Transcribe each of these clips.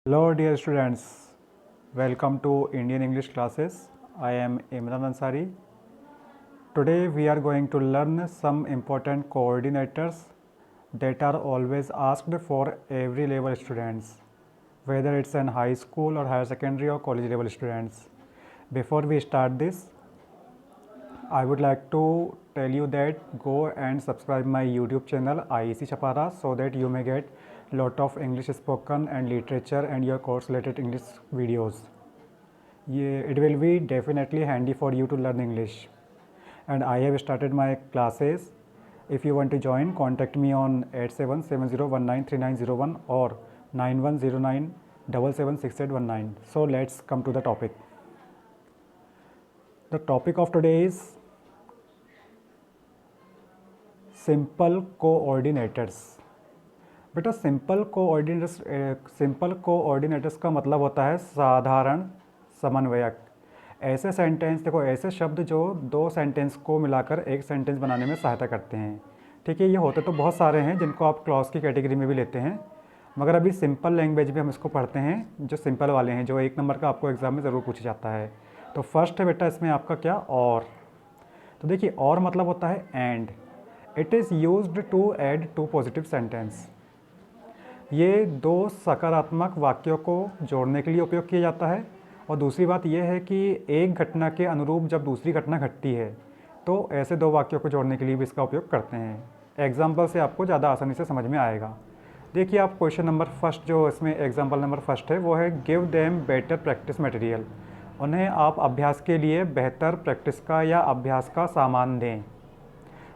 Hello dear students, welcome to Indian English classes. I am Imran Ansari. Today we are going to learn some important coordinators that are always asked for every level students, whether it's in high school or higher secondary or college level students. Before we start this, I would like to tell you that go and subscribe my YouTube channel IEC Chapara so that you may get lot of English spoken and literature and your course related English videos. It will be definitely handy for you to learn English. And I have started my classes. If you want to join, contact me on 8770193901 or 9109776819. So let's come to the topic. The topic of today is simple coordinators. बेटा simple coordinators का मतलब होता है साधारण समन्वयक। ऐसे sentence, देखो ऐसे शब्द जो दो सेंटेंस को मिलाकर एक सेंटेंस बनाने में सहायता करते हैं। ठीक है, ये होते तो बहुत सारे हैं जिनको आप क्लॉज की कैटेगरी में भी लेते हैं, मगर अभी सिंपल लैंग्वेज में हम इसको पढ़ते हैं, जो सिंपल वाले हैं, जो 1 नंबर का आपको एग्ज़ाम में ज़रूर पूछा जाता है। तो फर्स्ट है बेटा इसमें आपका क्या, और। तो देखिए और मतलब होता है and. It is used to add to positive sentence. ये दो सकारात्मक वाक्यों को जोड़ने के लिए उपयोग किया जाता है। और दूसरी बात यह है कि एक घटना के अनुरूप जब दूसरी घटना घटती है तो ऐसे दो वाक्यों को जोड़ने के लिए भी इसका उपयोग करते हैं। एग्जाम्पल से आपको ज़्यादा आसानी से समझ में आएगा। देखिए आप क्वेश्चन नंबर फर्स्ट, जो इसमें एग्जाम्पल नंबर फर्स्ट है, वो है give them better practice material. उन्हें आप अभ्यास के लिए बेहतर प्रैक्टिस का या अभ्यास का सामान दें।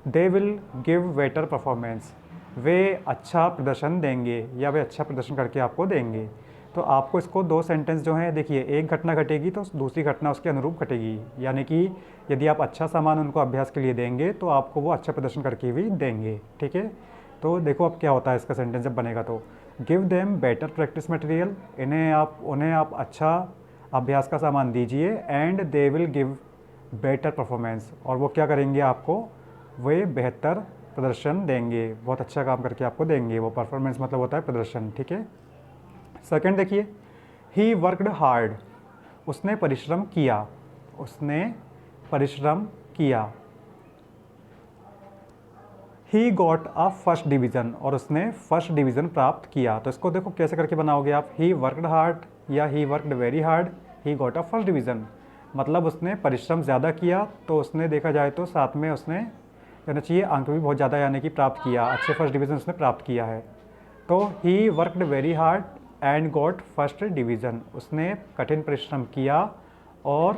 They will give better performance. वे अच्छा प्रदर्शन देंगे या वे अच्छा प्रदर्शन करके आपको देंगे। तो आपको इसको दो सेंटेंस जो हैं, देखिए एक घटना घटेगी तो दूसरी घटना उसके अनुरूप घटेगी, यानी कि यदि आप अच्छा सामान उनको अभ्यास के लिए देंगे तो आपको वो अच्छा प्रदर्शन करके भी देंगे। ठीक है, तो देखो अब क्या होता है इसका सेंटेंस जब बनेगा। तो give them better practice material, उन्हें आप अच्छा अभ्यास का सामान दीजिए। And they will give better performance, और वो क्या करेंगे, आपको वे बेहतर प्रदर्शन देंगे, बहुत अच्छा काम करके आपको देंगे। वो परफॉर्मेंस मतलब होता है प्रदर्शन। ठीक है, सेकंड देखिए, ही वर्कड हार्ड। उसने परिश्रम किया, उसने परिश्रम किया। He got a first division, और उसने फर्स्ट डिवीज़न प्राप्त किया। तो इसको देखो कैसे करके बनाओगे आप, ही वर्कड हार्ड या he worked very hard, he got a first division, मतलब उसने परिश्रम ज़्यादा किया, तो उसने देखा जाए तो साथ में उसने कहना चाहिए अंक भी बहुत ज़्यादा यानी कि प्राप्त किया, अच्छे फर्स्ट डिवीज़न उसने प्राप्त किया है। तो he worked very hard and got first division, उसने कठिन परिश्रम किया और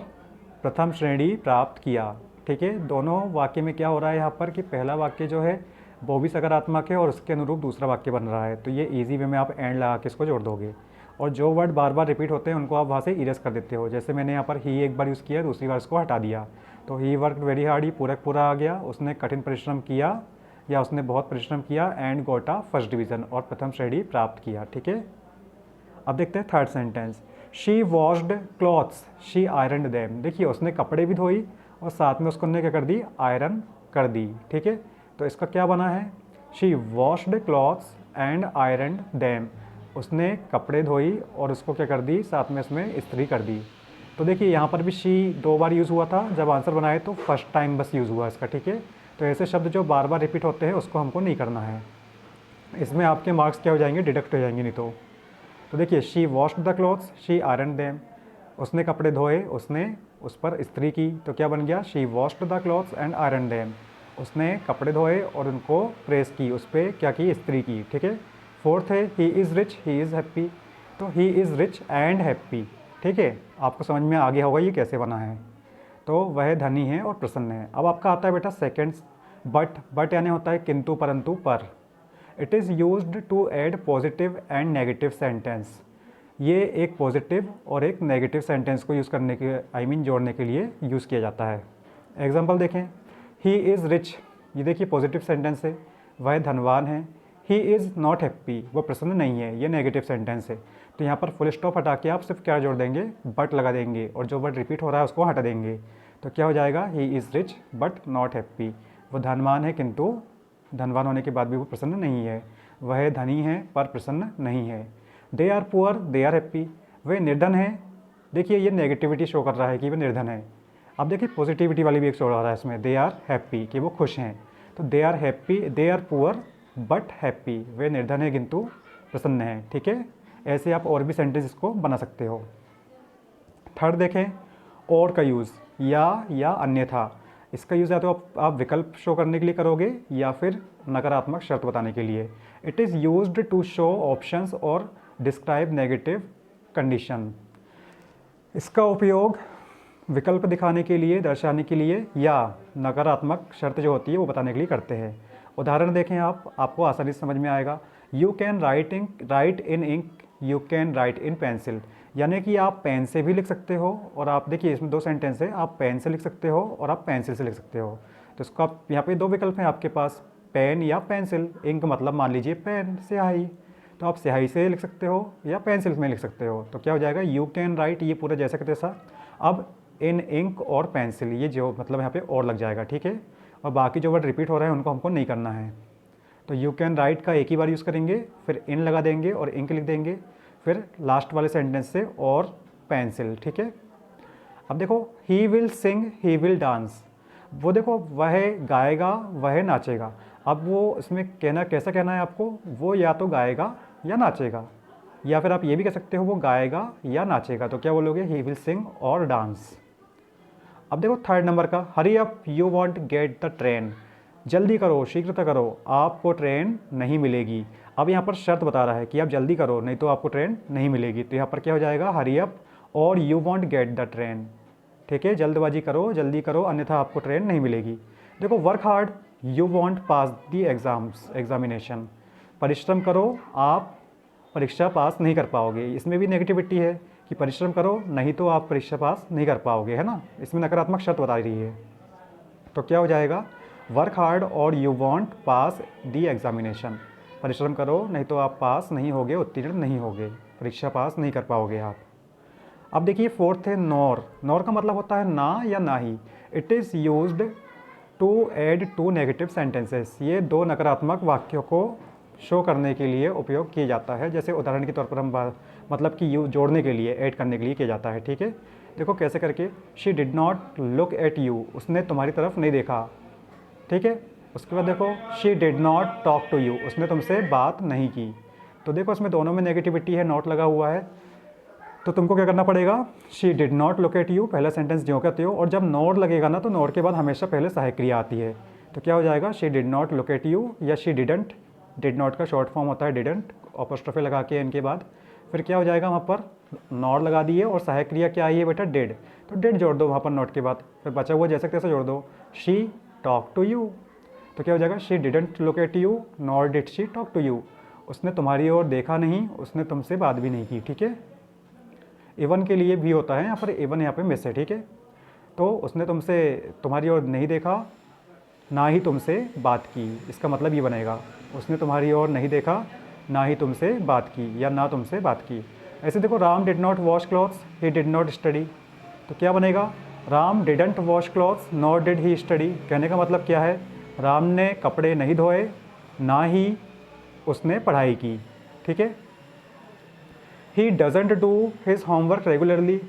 प्रथम श्रेणी प्राप्त किया। ठीक है, दोनों वाक्य में क्या हो रहा है यहाँ पर कि पहला वाक्य जो है वो भी सकारात्मक है और उसके अनुरूप दूसरा वाक्य बन रहा है। तो ये ईजी वे में आप एंड लगा के इसको जोड़ दोगे, और जो वर्ड बार बार रिपीट होते हैं उनको आप वहाँ से इरेज कर देते हो। जैसे मैंने यहाँ पर ही एक बार यूज़ किया, दूसरी बार इसको हटा दिया, तो ही वर्कड वेरी हार्ड ही पूरा आ गया, उसने कठिन परिश्रम किया या उसने बहुत परिश्रम किया, and got a first division, और प्रथम श्रेणी प्राप्त किया। ठीक है, अब देखते हैं third sentence, she washed clothes she iron them. देखिए उसने कपड़े भी धोई और साथ में उसको ने क्या कर दी, आयरन कर दी। ठीक है, तो इसका क्या बना है, she washed clothes and iron them, उसने कपड़े धोई और उसको क्या कर दी, साथ में उसमें इस्त्री कर दी। तो देखिए यहाँ पर भी शी दो बार यूज़ हुआ था, जब आंसर बनाए तो फर्स्ट टाइम बस यूज़ हुआ इसका। ठीक है, तो ऐसे शब्द जो बार बार रिपीट होते हैं उसको हमको नहीं करना है, इसमें आपके मार्क्स क्या हो जाएंगे, डिडक्ट हो जाएंगे नहीं तो। देखिए she washed the clothes she iron them, उसने कपड़े धोए, उसने उस पर इस्त्री की, तो क्या बन गया, she washed the clothes and iron them, उसने कपड़े धोए और उनको प्रेस की, उस पर क्या की, इस्त्री की। ठीक है, फोर्थ है he is rich he is happy. तो he is rich and happy. ठीक है, आपको समझ में आ गया होगा ये कैसे बना है। तो वह धनी है और प्रसन्न है। अब आपका आता है बेटा सेकेंड, बट यानी होता है किंतु परंतु पर। It is used to add positive and negative sentence. ये एक पॉजिटिव और एक नेगेटिव सेंटेंस को यूज़ करने के जोड़ने के लिए यूज़ किया जाता है। एग्जांपल देखें, ही इज़ रिच, ये देखिए पॉजिटिव सेंटेंस है, वह धनवान है। ही इज़ नॉट हैप्पी, वो प्रसन्न नहीं है, ये नेगेटिव सेंटेंस है। तो यहाँ पर फुल स्टॉप हटा के आप सिर्फ क्या जोड़ देंगे, बट लगा देंगे, और जो वर्ड रिपीट हो रहा है उसको हटा देंगे। तो क्या हो जाएगा, ही is rich but not happy, वो धनवान है किंतु धनवान होने के बाद भी वो प्रसन्न नहीं है, वह धनी है पर प्रसन्न नहीं है। They are poor, they are happy, वे निर्धन हैं। देखिए ये नेगेटिविटी शो कर रहा है कि वे निर्धन है। अब देखिए पॉजिटिविटी वाली भी एक शो हो रहा है इसमें, दे आर हैप्पी कि वो खुश हैं। तो they are happy, they are poor but happy, वे निर्धन है किंतु प्रसन्न हैं। ठीक है, ऐसे आप और भी सेंटेंस इसको बना सकते हो। थर्ड देखें, और का यूज़, या अन्यथा। इसका यूज़ या तो आप विकल्प शो करने के लिए करोगे या फिर नकारात्मक शर्त बताने के लिए। It is used to show options और डिस्क्राइब नेगेटिव कंडीशन। इसका उपयोग विकल्प दिखाने के लिए, दर्शाने के लिए, या नकारात्मक शर्त जो होती है वो बताने के लिए करते हैं। उदाहरण देखें आपको आसानी से समझ में आएगा। You can write in ink, you can write in pencil, यानी कि आप पेन से भी लिख सकते हो। और आप देखिए इसमें दो सेंटेंस है, आप पेन से लिख सकते हो और आप पेंसिल से लिख सकते हो। तो इसको आप यहाँ पे दो विकल्प हैं आपके पास, पेन या पेंसिल। इंक मतलब मान लीजिए पेन, स्याही, तो आप स्याही से लिख सकते हो या पेंसिल में लिख सकते हो। तो क्या हो जाएगा, यू कैन राइट, ये पूरा जैसा का तैसा। अब इन इंक और पेंसिल, ये जो मतलब यहाँ पे और लग जाएगा। ठीक है, और बाकी जो वर्ड रिपीट हो रहे हैं उनको हमको नहीं करना है। तो यू कैन राइट का एक ही बार यूज़ करेंगे, फिर इन लगा देंगे और इंक लिख देंगे, फिर लास्ट वाले सेंटेंस से और पेंसिल। ठीक है, अब देखो he will sing, he will dance, वो देखो वह गाएगा, वह नाचेगा। अब वो इसमें कहना कैसा कहना है आपको, वो या तो गाएगा या नाचेगा, या फिर आप ये भी कह सकते हो वो गाएगा या नाचेगा। तो क्या बोलोगे, ही विल सिंग और डांस। अब देखो थर्ड नंबर का, hurry up you won't get the train, जल्दी करो, शीघ्रता करो, आपको ट्रेन नहीं मिलेगी। अब यहाँ पर शर्त बता रहा है कि आप जल्दी करो नहीं तो आपको ट्रेन नहीं मिलेगी। तो यहाँ पर क्या हो जाएगा, हरी अप और you won't get the train. ठीक है, जल्दबाजी करो, जल्दी करो, अन्यथा आपको ट्रेन नहीं मिलेगी। देखो work hard you want pass the examination, परिश्रम करो, आप परीक्षा पास नहीं कर पाओगे। इसमें भी नेगेटिविटी है कि परिश्रम करो नहीं तो आप परीक्षा पास नहीं कर पाओगे, है ना। इसमें नकारात्मक शर्त बता रही है। तो क्या हो जाएगा, वर्क हार्ड और you want pass the examination, परिश्रम करो नहीं तो आप पास नहीं होगे, उत्तीर्ण नहीं होगे, परीक्षा पास नहीं कर पाओगे आप। अब देखिए फोर्थ है नॉर। नॉर का मतलब होता है ना या ना ही। It is used to add to negative sentences, ये दो नकारात्मक वाक्यों को शो करने के लिए उपयोग किया जाता है। जैसे उदाहरण के तौर पर हम मतलब कि यू जोड़ने के लिए, ऐड करने के लिए किया जाता है। ठीक है, देखो कैसे करके, she did not look at you, उसने तुम्हारी तरफ नहीं देखा। ठीक है, उसके बाद देखो she did not talk to you, उसने तुमसे बात नहीं की। तो देखो इसमें दोनों में नेगेटिविटी है, नॉट लगा हुआ है। तो तुमको क्या करना पड़ेगा, she did not look at you, पहला सेंटेंस ज्यों का त्यों, और जब नॉट लगेगा ना तो नॉट के बाद हमेशा पहले सहायक क्रिया आती है। तो क्या हो जाएगा, she did not look at you या शी डिडंट, डिड नॉट का शॉर्ट फॉर्म होता है डिडंट, अपोस्ट्रोफी लगा के इनके बाद फिर क्या हो जाएगा, वहाँ पर नॉट लगा दिए और सहायक क्रिया क्या आई है बेटा, डिड। तो डिड जोड़ दो वहाँ पर नॉट के बाद, फिर बचा हुआ जैसे तैसे जोड़ दो, शी टॉक टू यू। तो क्या हो जाएगा, she didn't look at you nor did she talk to you, उसने तुम्हारी ओर देखा नहीं, उसने तुमसे बात भी नहीं की। ठीक है, इवन के लिए भी होता है यहाँ पर, इवन यहाँ पे मिस है। ठीक है, तो उसने तुमसे तुम्हारी ओर नहीं देखा, ना ही तुमसे बात की, इसका मतलब ये बनेगा, उसने तुम्हारी ओर नहीं देखा, ना ही तुमसे बात की, या ना तुमसे बात की। ऐसे देखो Ram did not wash clothes, he did not study. तो क्या बनेगा, Ram didn't wash clothes nor did he study. कहने का मतलब क्या है, राम ने कपड़े नहीं धोए, ना ही उसने पढ़ाई की। ठीक है, he doesn't do his homework regularly,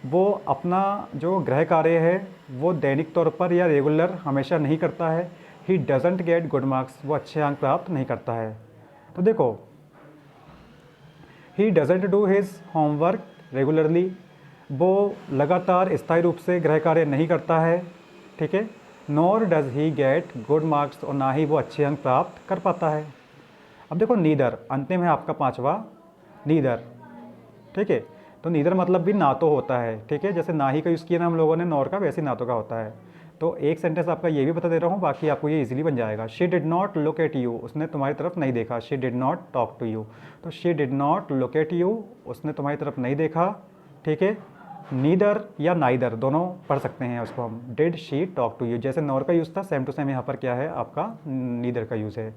वो अपना जो गृह कार्य है वो दैनिक तौर पर या रेगुलर हमेशा नहीं करता है। He doesn't get good marks, वो अच्छे अंक प्राप्त नहीं करता है। तो देखो he doesn't do his homework regularly, वो लगातार स्थायी रूप से गृह कार्य नहीं करता है। ठीक है, nor does he gate good marks, और ना ही वो अच्छे अंक प्राप्त कर पाता है। अब देखो नीदर, अंतिम है आपका पांचवा, नीदर। ठीक है, तो नीदर मतलब भी ना तो होता है। ठीक है, जैसे ना ही का यूज़ किया ना हम लोगों ने नॉर का, वैसे ना तो का होता है। तो एक सेंटेंस आपका ये भी बता दे रहा हूँ, बाकी आपको ये इजीली बन जाएगा। She did not look at you, उसने तुम्हारी तरफ नहीं देखा। She did not talk to you, तो she did not look at you, उसने तुम्हारी तरफ नहीं देखा। ठीक है, नीदर या नाइदर दोनों पढ़ सकते हैं उसको हम। Did she talk to you, जैसे नॉर का यूज़ था सेम टू सेम यहाँ पर क्या है आपका नीदर का यूज़ है।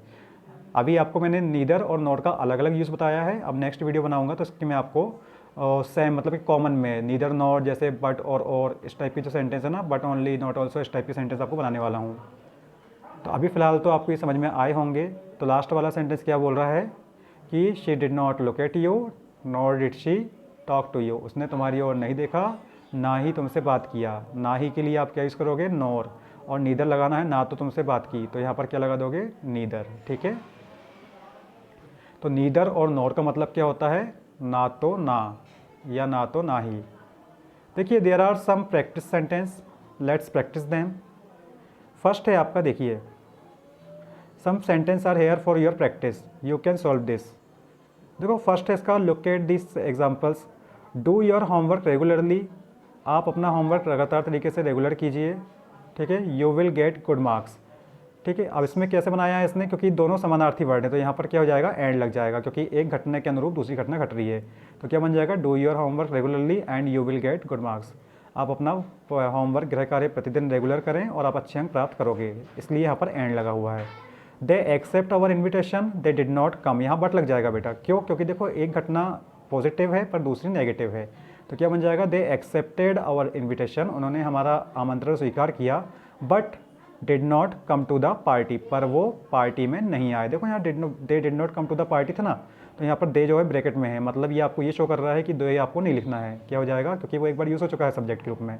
अभी आपको मैंने नीदर और नॉर का अलग अलग यूज़ बताया है। अब नेक्स्ट वीडियो बनाऊंगा तो इसकी मैं आपको सेम मतलब कि कॉमन में नीदर नॉट, जैसे बट और इस टाइप की जो सेंटेंस है ना, बट ओनली नॉट ऑल्सो, इस टाइप के सेंटेंस आपको बनाने वाला हूँ। तो अभी फ़िलहाल तो आपको ये समझ में आए होंगे। तो लास्ट वाला सेंटेंस क्या बोल रहा है कि she did not look at you, nor did she talk to you, उसने तुम्हारी ओर नहीं देखा, ना ही तुमसे बात किया। ना ही के लिए आप क्या यूज़ करोगे, नॉर, और नीदर लगाना है, ना तो तुमसे बात की, तो यहाँ पर क्या लगा दोगे, नीदर। ठीक है, तो नीदर और नॉर का मतलब क्या होता है, ना तो ना, या ना तो ना ही। देखिए there are some practice sentence, let's practice them. First है आपका, देखिए some sentence are here for your practice, you can solve this. देखो फर्स्ट है इसका, look at this examples. Do your homework regularly, आप अपना होमवर्क लगातार तरीके से रेगुलर कीजिए। ठीक है, you will get good marks. ठीक है, अब इसमें कैसे बनाया है इसने, क्योंकि दोनों समानार्थी वर्ड है तो यहाँ पर क्या हो जाएगा, एंड लग जाएगा, क्योंकि एक घटना के अनुरूप दूसरी घटना घट रही है। तो क्या बन जाएगा, do your homework regularly and you will get good marks. आप अपना होमवर्क गृह कार्य प्रतिदिन रेगुलर करें और आप अच्छे अंक प्राप्त करोगे, इसलिए यहाँ पर एंड लगा हुआ है। They accept our invitation, they did not come, यहाँ बट लग जाएगा बेटा, क्यों, क्योंकि देखो एक घटना पॉजिटिव है पर दूसरी नेगेटिव है। तो क्या बन जाएगा, दे एक्सेप्टेड आवर इन्विटेशन, उन्होंने हमारा आमंत्रण स्वीकार किया, but did not come to the party, पर वो पार्टी में नहीं आए। देखो यहाँ they did not come to the party था ना, तो यहाँ पर दे जो है ब्रैकेट में है, मतलब ये आपको ये शो कर रहा है कि दे आपको नहीं लिखना है, क्या हो जाएगा, क्योंकि वो एक बार यूज़ हो चुका है सब्जेक्ट के रूप में।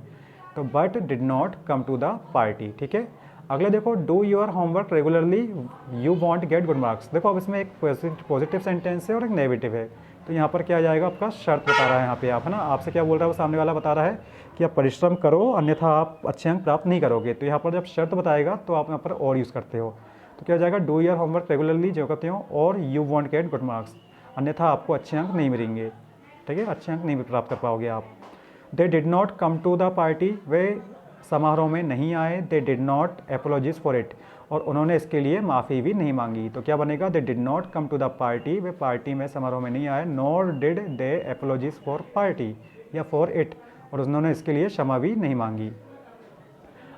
तो but did not come to the party. ठीक है, अगले देखो, do your homework regularly you won't get good marks. देखो अब इसमें एक पॉजिटिव सेंटेंस है और एक नेगेटिव है, तो यहाँ पर क्या आ जाएगा, आपका शर्त बता रहा है यहाँ पे, आप है ना, आपसे क्या बोल रहा है वो सामने वाला बता रहा है कि आप परिश्रम करो अन्यथा आप अच्छे अंक प्राप्त नहीं करोगे। तो यहाँ पर जब शर्त बताएगा तो आप यहाँ पर और यूज़ करते हो, तो क्या हो जाएगा, डू योर होमवर्क रेगुलरली जो कहते हो, और you won't get good marks, अन्यथा आपको अच्छे अंक नहीं मिलेंगे। ठीक है, अच्छे अंक नहीं प्राप्त कर पाओगे आप। They did not come to the party, वे समारोह में नहीं आए। They did not apologise for it, और उन्होंने इसके लिए माफ़ी भी नहीं मांगी। तो क्या बनेगा, they did not come to the party, वे पार्टी में समारोह में नहीं आए। Nor did they apologise for party या फॉर इट, और उन्होंने इसके लिए क्षमा भी नहीं मांगी।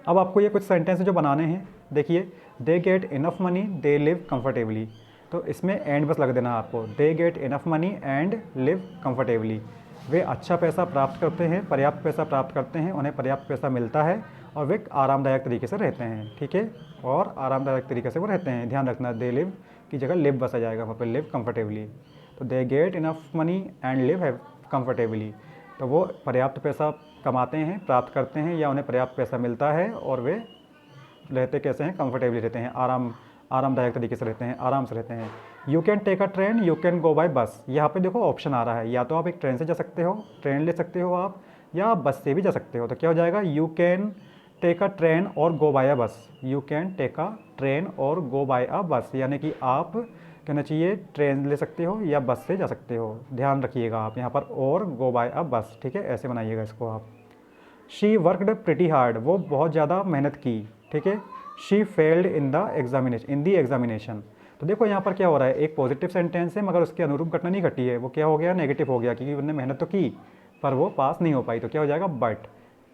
अब आपको ये कुछ सेंटेंस जो बनाने हैं, देखिए, they get enough money, they live comfortably, तो इसमें एंड बस लग देना आपको, they get enough money and live comfortably, वे अच्छा पैसा प्राप्त करते हैं, पर्याप्त पैसा प्राप्त करते हैं, उन्हें पर्याप्त पैसा मिलता है, और वे आरामदायक तरीके से रहते हैं। ठीक है, और आरामदायक तरीके से वो रहते हैं, ध्यान रखना, दे लिव की जगह लिव बस आ जाएगा वहाँ पर, लिव कंफर्टेबली। तो दे get enough money and live है कंफर्टेबली, तो वो पर्याप्त पैसा कमाते हैं, प्राप्त करते हैं, या उन्हें पर्याप्त पैसा मिलता है, और वे रहते कैसे हैं, कंफर्टेबली रहते हैं, आरामदायक तरीके से रहते हैं, आराम से रहते हैं। You can take a train, you can go by bus, यहाँ पे देखो ऑप्शन आ रहा है, या तो आप एक ट्रेन से जा सकते हो, ट्रेन ले सकते हो आप, या आप बस से भी जा सकते हो। तो क्या हो जाएगा, you can take a train और go by a bus, you can take a train और गो बाय अ बस, यानी कि आप कहना चाहिए ट्रेन ले सकते हो या बस से जा सकते हो। ध्यान रखिएगा आप यहाँ पर, और गो बाय अ बस। ठीक है, ऐसे बनाइएगा इसको आप। शी वर्कड प्रिटी हार्ड, वो बहुत ज़्यादा मेहनत की। ठीक है, she failed in the examination. तो देखो यहाँ पर क्या हो रहा है, एक पॉजिटिव सेंटेंस है मगर उसके अनुरूप घटना नहीं घटी है, वो क्या हो गया, नेगेटिव हो गया, क्योंकि उन्होंने मेहनत तो की पर वो पास नहीं हो पाई। तो क्या हो जाएगा, बट।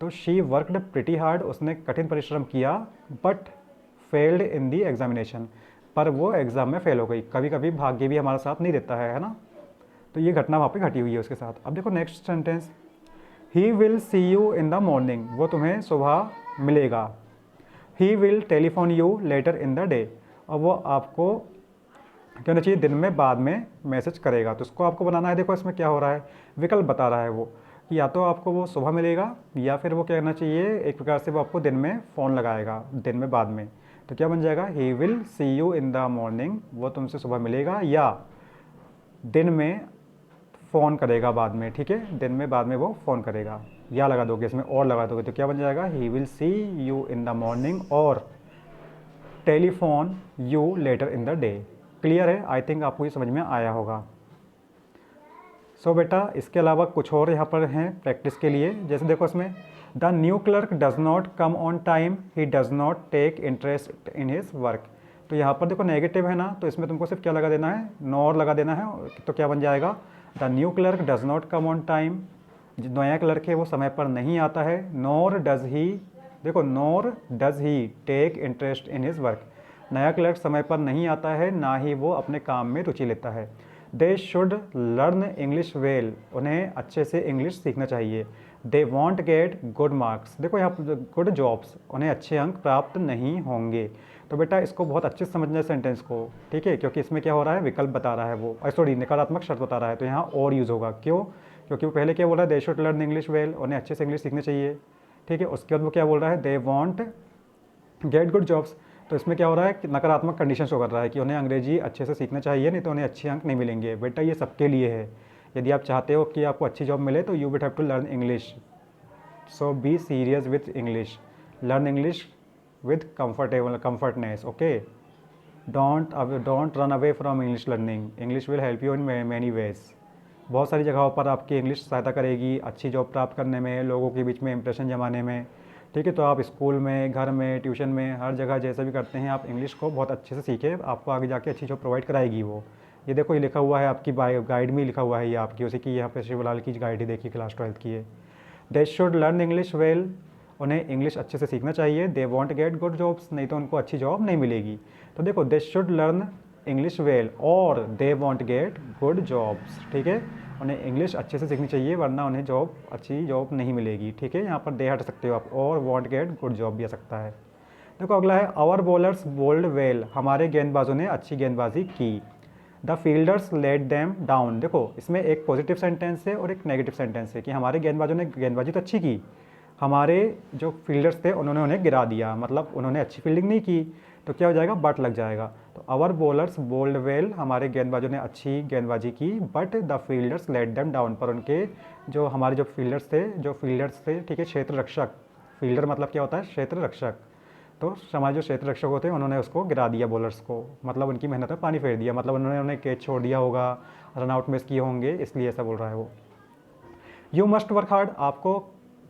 तो शी वर्कड प्रिटी हार्ड, उसने कठिन परिश्रम किया, but failed in the examination, पर वो एग्ज़ाम में फेल हो गई। कभी कभी भाग्य भी हमारा साथ नहीं देता है ना, तो ये घटना वहाँ पे घटी हुई है उसके साथ। अब देखो next sentence, he will see you in the morning, वो तुम्हें सुबह मिलेगा। He will telephone you later in the day, और वो आपको कहना चाहिए दिन में बाद में मैसेज करेगा। तो उसको आपको बनाना है। देखो इसमें क्या हो रहा है, विकल्प बता रहा है वो कि या तो आपको वो सुबह मिलेगा, या फिर वो कहना चाहिए एक प्रकार से वो आपको दिन में फ़ोन लगाएगा, दिन में बाद में। तो क्या बन जाएगा, he will see you in the morning, वो तुमसे सुबह मिलेगा, या दिन में फ़ोन करेगा बाद में। ठीक है, दिन में बाद में वो फ़ोन करेगा, या लगा दोगे इसमें, और लगा दोगे, तो क्या बन जाएगा, he will see you in the morning और telephone you later in the day. Clear है, आई थिंक आपको ये समझ में आया होगा। सो बेटा इसके अलावा कुछ और यहाँ पर हैं प्रैक्टिस के लिए, जैसे देखो इसमें, the new clerk does not come on time, he does not take interest in his work. तो यहाँ पर देखो नेगेटिव है ना, तो इसमें तुमको सिर्फ क्या लगा देना है, नॉर लगा देना है। तो क्या बन जाएगा, the new clerk does not come on time, जो नया क्लर्क है वो समय पर नहीं आता है। नॉर डज ही, देखो nor does he take interest in his work, नया क्लर्क समय पर नहीं आता है, ना ही वो अपने काम में रुचि लेता है। They should learn English well, उन्हें अच्छे से इंग्लिश सीखना चाहिए। They won't get good marks, देखो यहाँ पर गुड जॉब्स, उन्हें अच्छे अंक प्राप्त नहीं होंगे। तो तो बेटा इसको बहुत अच्छे से समझना है सेंटेंस को, ठीक है, क्योंकि इसमें क्या हो रहा है, विकल्प बता रहा है वो, सॉरी नकारात्मक शर्त बता रहा है, तो यहाँ और यूज़ होगा। क्यों? क्योंकि वो पहले क्या बोल रहा है, they should learn English well, उन्हें अच्छे से इंग्लिश सीखनी चाहिए, ठीक है। उसके बाद वो क्या बोल रहा है, दे वॉन्ट गेट गुड जॉब्स, तो इसमें क्या हो रहा है कि नकारात्मक कंडीशन शो कर रहा है कि उन्हें अंग्रेजी अच्छे से सीखना चाहिए, नहीं तो उन्हें अच्छे अंक नहीं मिलेंगे। बेटा ये सबके लिए है, यदि आप चाहते हो कि आपको अच्छी जॉब मिले तो you will have to learn English, so be serious with English, learn English with comfortness, okay, don't run away from English learning, English will help you in many ways। बहुत सारी जगहों पर आपकी इंग्लिश सहायता करेगी अच्छी जॉब प्राप्त करने में, लोगों के बीच में इंप्रेशन जमाने में, ठीक है। तो आप स्कूल में, घर में, ट्यूशन में, हर जगह जैसा भी करते हैं आप इंग्लिश को बहुत अच्छे से सीखें, आपको आगे जाके अच्छी जॉब प्रोवाइड कराएगी वो। ये देखो ये लिखा हुआ है आपकी गाइड में लिखा हुआ है, ये आपकी उसी की यहाँ पे शिवलाल की गाइड ही देखिए, क्लास 12th की है। They should learn English well, उन्हें इंग्लिश अच्छे से सीखना चाहिए। They won't get good jobs, नहीं तो उनको अच्छी जॉब नहीं मिलेगी। तो देखो they should learn English well और they won't get good jobs, ठीक है, उन्हें इंग्लिश अच्छे से सीखनी चाहिए वरना उन्हें अच्छी जॉब नहीं मिलेगी, ठीक है। यहाँ पर दे हट सकते हो आप, और वॉन्ट गेट गुड जॉब भी आ सकता है। देखो अगला है आवर बॉलर्स बोल्ड वेल, हमारे गेंदबाजों ने अच्छी गेंदबाजी की। The fielders let them down, देखो इसमें एक पॉजिटिव सेंटेंस है और एक नेगेटिव सेंटेंस है कि हमारे गेंदबाजों ने गेंदबाजी तो अच्छी की, हमारे जो फील्डर्स थे उन्होंने उन्हें गिरा दिया, मतलब उन्होंने अच्छी फील्डिंग नहीं की, तो क्या हो जाएगा, बट लग जाएगा। तो आवर बॉलर्स बोल्ड वेल, हमारे गेंदबाजों ने अच्छी गेंदबाजी की, but the fielders let them down, पर उनके जो हमारे जो फील्डर्स थे, ठीक है, क्षेत्र रक्षक, फील्डर मतलब क्या होता है, क्षेत्र रक्षक, तो हमारे जो क्षेत्र रक्षक होते हैं उन्होंने उसको गिरा दिया बॉलर्स को, मतलब उनकी मेहनत में पानी फेर दिया, मतलब उन्होंने उन्हें कैच छोड़ दिया होगा, रन आउट मिस किए होंगे, इसलिए ऐसा बोल रहा है वो। यू मस्ट वर्क हार्ड, आपको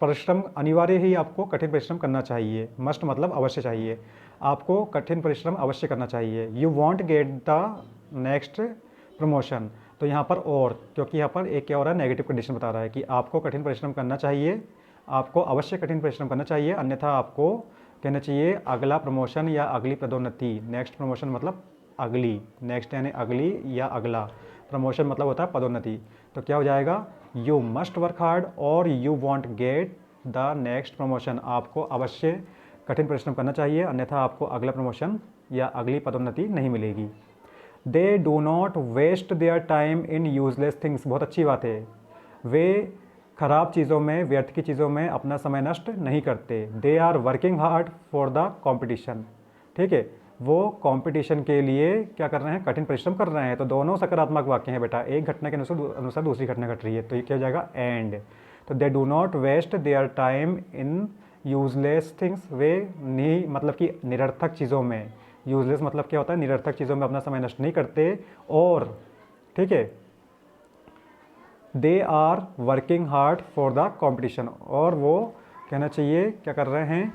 परिश्रम अनिवार्य ही, आपको कठिन परिश्रम करना चाहिए, मस्ट मतलब अवश्य चाहिए, आपको कठिन परिश्रम अवश्य करना चाहिए। You won't get the next promotion, तो यहाँ पर और, क्योंकि यहाँ पर एक क्या हो रहा है, नेगेटिव कंडीशन बता रहा है कि आपको कठिन परिश्रम करना चाहिए, आपको अवश्य कठिन परिश्रम करना चाहिए, अन्यथा आपको कहना चाहिए अगला प्रमोशन या अगली पदोन्नति। नेक्स्ट प्रमोशन मतलब अगली, नेक्स्ट यानी अगली या अगला, प्रमोशन मतलब होता है पदोन्नति। तो क्या हो जाएगा, यू मस्ट वर्क हार्ड और you won't get the next promotion, आपको अवश्य कठिन परिश्रम करना चाहिए, अन्यथा आपको अगला प्रमोशन या अगली पदोन्नति नहीं मिलेगी। They do not waste their time in useless things, बहुत अच्छी बात है, वे खराब चीज़ों में, व्यर्थ की चीज़ों में अपना समय नष्ट नहीं करते। They are working hard for the competition, ठीक है, वो कंपटीशन के लिए क्या कर रहे हैं, कठिन परिश्रम कर रहे हैं। तो दोनों सकारात्मक वाक्य हैं बेटा, एक घटना के अनुसार दूसरी घटना घट रही है, तो ये क्या हो जाएगा, एंड। तो they do not waste their time in useless things, वे नहीं मतलब कि निरर्थक चीज़ों में, यूजलेस मतलब क्या होता है, निरर्थक चीज़ों में अपना समय नष्ट नहीं करते, और ठीक है, they are working hard for the competition, और वो कहना चाहिए क्या कर रहे हैं,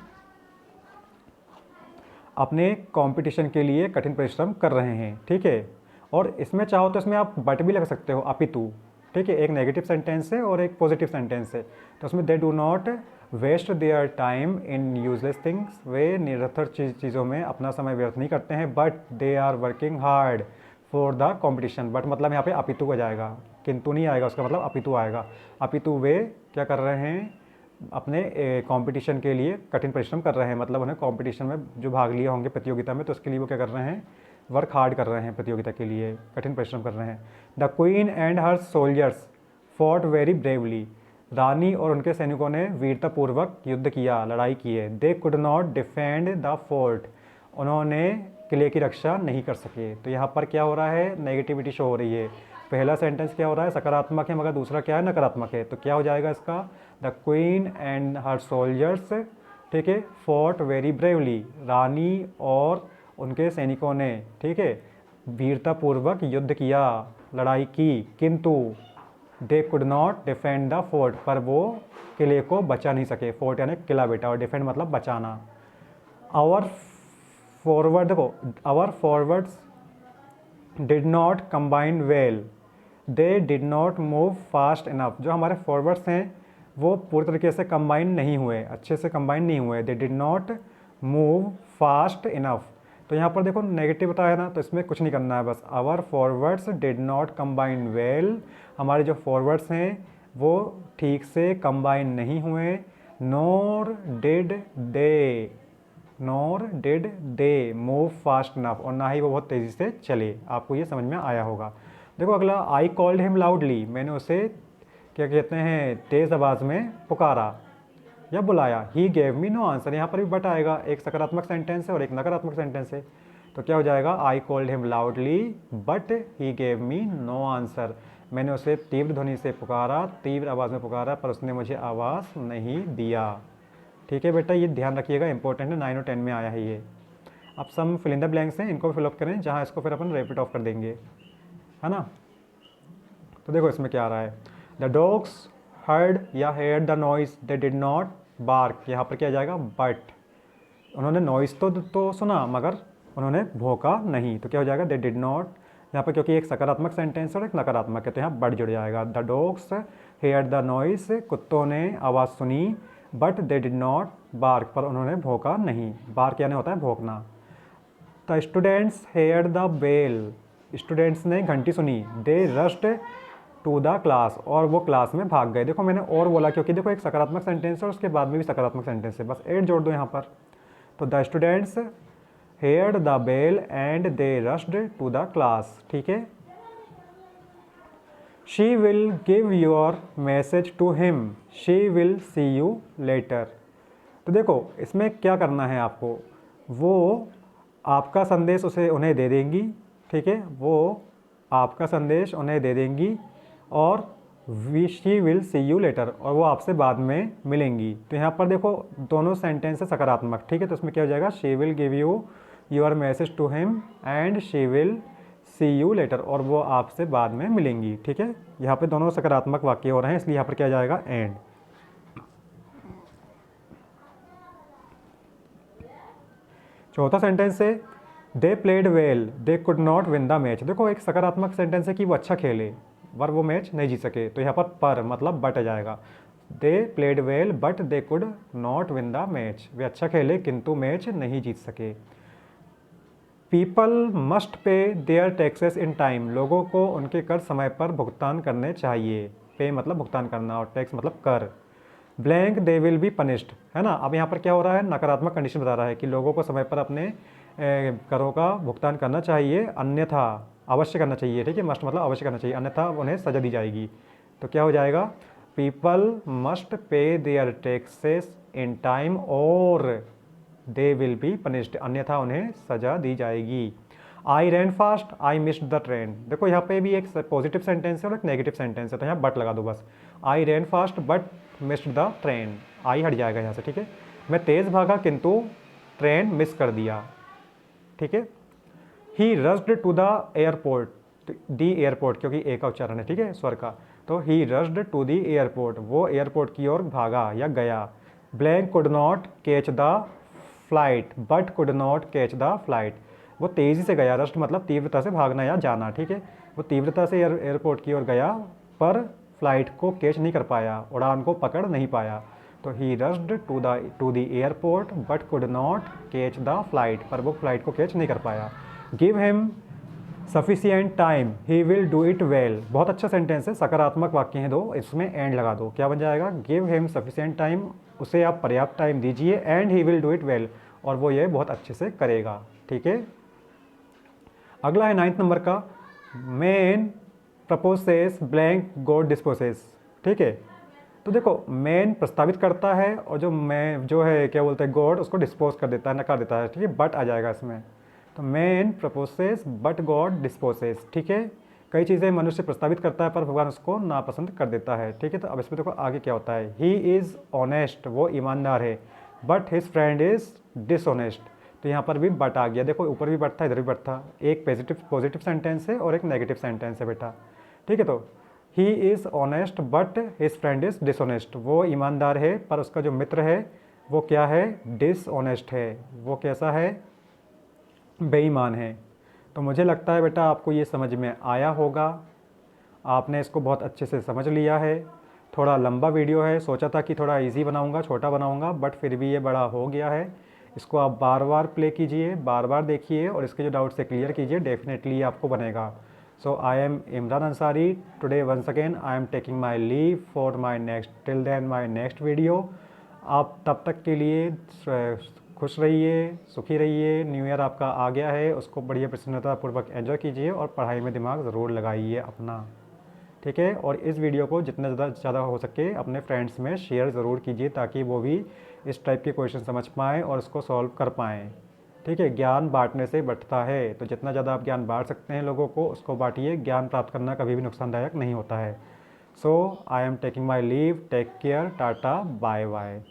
अपने कंपटीशन के लिए कठिन परिश्रम कर रहे हैं, ठीक है। और इसमें चाहो तो इसमें आप बट भी लग सकते हो, अपितु, ठीक है, एक नेगेटिव सेंटेंस है और एक पॉजिटिव सेंटेंस है, तो उसमें they do not waste their time in useless things, वे निरर्थक चीज़ों में अपना समय व्यर्थ नहीं करते हैं, but they are working hard for the competition, but मतलब यहाँ पे अपितु आ जाएगा, किंतु नहीं आएगा, उसका मतलब अपितु आएगा, अपितु वे क्या कर रहे हैं, अपने कंपटीशन के लिए कठिन परिश्रम कर रहे हैं, मतलब उन्हें कंपटीशन में जो भाग लिए होंगे प्रतियोगिता में, तो उसके लिए वो क्या कर रहे हैं, वर्क हार्ड कर रहे हैं, प्रतियोगिता के लिए कठिन परिश्रम कर रहे हैं। The queen and her soldiers fought very bravely, रानी और उनके सैनिकों ने वीरतापूर्वक युद्ध किया, लड़ाई की है। दे could not defend the fort, उन्होंने किले की रक्षा नहीं कर सके। तो यहाँ पर क्या हो रहा है, नेगेटिविटी शो हो रही है। पहला सेंटेंस क्या हो रहा है, सकारात्मक है, मगर दूसरा क्या है, नकारात्मक है। तो क्या हो जाएगा इसका, the queen and her soldiers, ठीक है, फॉट वेरी ब्रेवली, रानी और उनके सैनिकों ने, ठीक है, वीरतापूर्वक युद्ध किया, लड़ाई की, किंतु दे could not defend the fort, पर वो किले को बचा नहीं सके। फोर्ट यानी किला बेटा, और डिफेंड मतलब बचाना। आवर फॉरवर्ड, देखो our forwards did not combine well, they did not move fast enough, जो हमारे फॉरवर्ड्स हैं वो पूरी तरीके से कंबाइन नहीं हुए, अच्छे से कंबाइन नहीं हुए। दे did not move fast enough, तो यहाँ पर देखो नेगेटिव बताया ना, तो इसमें कुछ नहीं करना है, बस our forwards did not combine well, हमारे जो फॉरवर्ड्स हैं वो ठीक से कंबाइन नहीं हुए। Nor did they nor did they move fast enough, और ना ही वो बहुत तेज़ी से चले। आपको ये समझ में आया होगा। देखो अगला, आई कॉल्ड हिम लाउडली, मैंने उसे क्या कहते हैं तेज़ आवाज़ में पुकारा या बुलाया। He gave me know answer, यहाँ पर भी बट आएगा, एक सकारात्मक सेंटेंस है और एक नकारात्मक सेंटेंस है। तो क्या हो जाएगा, I called him loudly but he gave me know answer, मैंने उसे तीव्र ध्वनि से पुकारा, तीव्र आवाज़ में पुकारा, पर उसने मुझे आवाज़ नहीं दिया। ठीक है बेटा, ये ध्यान रखिएगा, इंपॉर्टेंट है, 9 और 10 में आया है ये। अब सम फिल इन द ब्लैंक्स हैं, इनको फिलअप करें, जहाँ इसको फिर अपन रिपीट ऑफ कर देंगे, है ना। तो देखो इसमें क्या आ रहा है, द डॉग्स हर्ड या hear the noise they did not bark, यहाँ पर क्या आ जाएगा, बट, उन्होंने नॉइस तो सुना मगर उन्होंने भौंका नहीं। तो क्या हो जाएगा, दे डिड नॉट, यहाँ पर क्योंकि एक सकारात्मक सेंटेंस और एक नकारात्मक है तो यहाँ बट जुड़ जाएगा। The dogs hear the noise, कुत्तों ने आवाज़ सुनी, but they did not bark, पर उन्होंने भौंका नहीं। बार्क यानी होता है भौंकना। The students hear the bell, students ने घंटी सुनी, they rushed to the class, और वो क्लास में भाग गए। देखो मैंने और बोला क्योंकि देखो एक सकारात्मक सेंटेंस है और उसके बाद में भी सकारात्मक सेंटेंस है, बस एड जोड़ दो यहाँ पर। तो the students heard the bell and they rushed to the class, ठीक है। She will give your message to him, she will see you later. तो देखो इसमें क्या करना है आपको, वो आपका संदेश उन्हें दे देंगी, ठीक है, वो आपका संदेश उन्हें दे देंगी, और she will see you later, और वो आपसे बाद में मिलेंगी। तो यहाँ पर देखो दोनों सेंटेंस है सकारात्मक, ठीक है। तो इसमें क्या हो जाएगा, she will give you your message to him and she will see you later, और वो आपसे बाद में मिलेंगी, ठीक है। यहाँ पे दोनों सकारात्मक वाक्य हो रहे हैं, इसलिए यहाँ पर क्या जाएगा, एंड। चौथा सेंटेंस है, दे played well they could not win the match. देखो एक सकारात्मक सेंटेंस है कि वो अच्छा खेले पर वो मैच नहीं जीत सके, तो यहाँ पर मतलब बट आ जाएगा। They played well but they could not win the match, वे अच्छा खेले किंतु मैच नहीं जीत सके। People must pay their taxes in time, लोगों को उनके कर समय पर भुगतान करने चाहिए। पे मतलब भुगतान करना और टैक्स मतलब कर। Blank they will be punished, है ना। अब यहाँ पर क्या हो रहा है, नकारात्मक कंडीशन बता रहा है कि लोगों को समय पर अपने करों का भुगतान करना चाहिए, अन्यथा अवश्य करना चाहिए, ठीक है। मस्ट मतलब अवश्य करना चाहिए, अन्यथा उन्हें सजा दी जाएगी। तो क्या हो जाएगा, people must pay their taxes in time और दे विल बी पनिश्ड, अन्यथा उन्हें सजा दी जाएगी। I ran fast I missed the train. देखो यहाँ पे भी एक पॉजिटिव सेंटेंस है और एक नेगेटिव सेंटेंस है, तो यहाँ बट लगा दो बस। I ran fast but missed the train, I हट जाएगा यहाँ से, ठीक है। मैं तेज़ भागा किंतु ट्रेन मिस कर दिया, ठीक है। He rushed to the airport, the airport क्योंकि ए का उच्चारण है, ठीक है, स्वर का। तो he rushed to the airport, वो एयरपोर्ट की ओर भागा या गया। Blank could not catch the flight but could not catch the flight, वो तेज़ी से गया, रस्ट मतलब तीव्रता से भागना या जाना, ठीक है। वो तीव्रता से एयरपोर्ट की ओर गया पर फ्लाइट को कैच नहीं कर पाया, उड़ान को पकड़ नहीं पाया। तो he rushed to the airport but could not catch the flight, पर वो फ्लाइट को कैच नहीं कर पाया। Give him sufficient time he will do it well, बहुत अच्छा सेंटेंस है, सकारात्मक वाक्य हैं दो, इसमें एंड लगा दो। क्या बन जाएगा, गिव हिम सफिशिएंट टाइम, उसे आप पर्याप्त टाइम दीजिए, and he will do it well, और वो ये बहुत अच्छे से करेगा, ठीक है। अगला है 9 नंबर का, मैन प्रपोसेस ब्लैंक गॉड डिस्पोसेस, ठीक है। तो देखो मैन प्रस्तावित करता है और जो है क्या बोलते हैं गॉड, उसको डिस्पोज कर देता है, नकार देता है, ठीक है। बट आ जाएगा इसमें। तो मैन प्रपोसेस बट गॉड डिस्पोसेस, ठीक है। कई चीज़ें मनुष्य प्रस्तावित करता है पर भगवान उसको नापसंद कर देता है, ठीक है। तो अब इसमें देखो आगे क्या होता है, ही इज़ ऑनेस्ट, वो ईमानदार है, but his friend is dishonest. तो यहाँ पर भी बट आ गया, देखो ऊपर भी बट था, इधर भी बट था, एक पॉजिटिव सेंटेंस है और एक नेगेटिव सेंटेंस है बेटा, ठीक है। तो he is honest but his friend is dishonest, वो ईमानदार है पर उसका जो मित्र है वो क्या है, डिसऑनेस्ट है, वो कैसा है, बेईमान है। तो मुझे लगता है बेटा आपको ये समझ में आया होगा, आपने इसको बहुत अच्छे से समझ लिया है। थोड़ा लंबा वीडियो है, सोचा था कि थोड़ा इजी बनाऊंगा, छोटा बनाऊंगा, बट फिर भी ये बड़ा हो गया है। इसको आप बार बार प्ले कीजिए, बार बार देखिए और इसके जो डाउट्स है क्लियर कीजिए, डेफिनेटली आपको बनेगा। So I am Imran Ansari, today once again I am taking my leave for my next, till then my next video. आप तब तक के लिए खुश रहिए, सुखी रहिए। न्यू ईयर आपका आ गया है, उसको बढ़िया प्रसन्नतापूर्वक एंजॉय कीजिए और पढ़ाई में दिमाग ज़रूर लगाइए अपना, ठीक है। और इस वीडियो को जितना ज़्यादा हो सके अपने फ्रेंड्स में शेयर ज़रूर कीजिए ताकि वो भी इस टाइप के क्वेश्चन समझ पाएँ और उसको सॉल्व कर पाएँ, ठीक है। ज्ञान बांटने से बढ़ता है, तो जितना ज़्यादा आप ज्ञान बांट सकते हैं लोगों को उसको बांटिए। ज्ञान प्राप्त करना कभी भी नुकसानदायक नहीं होता है। So I am taking my leave, take care, tata, bye bye.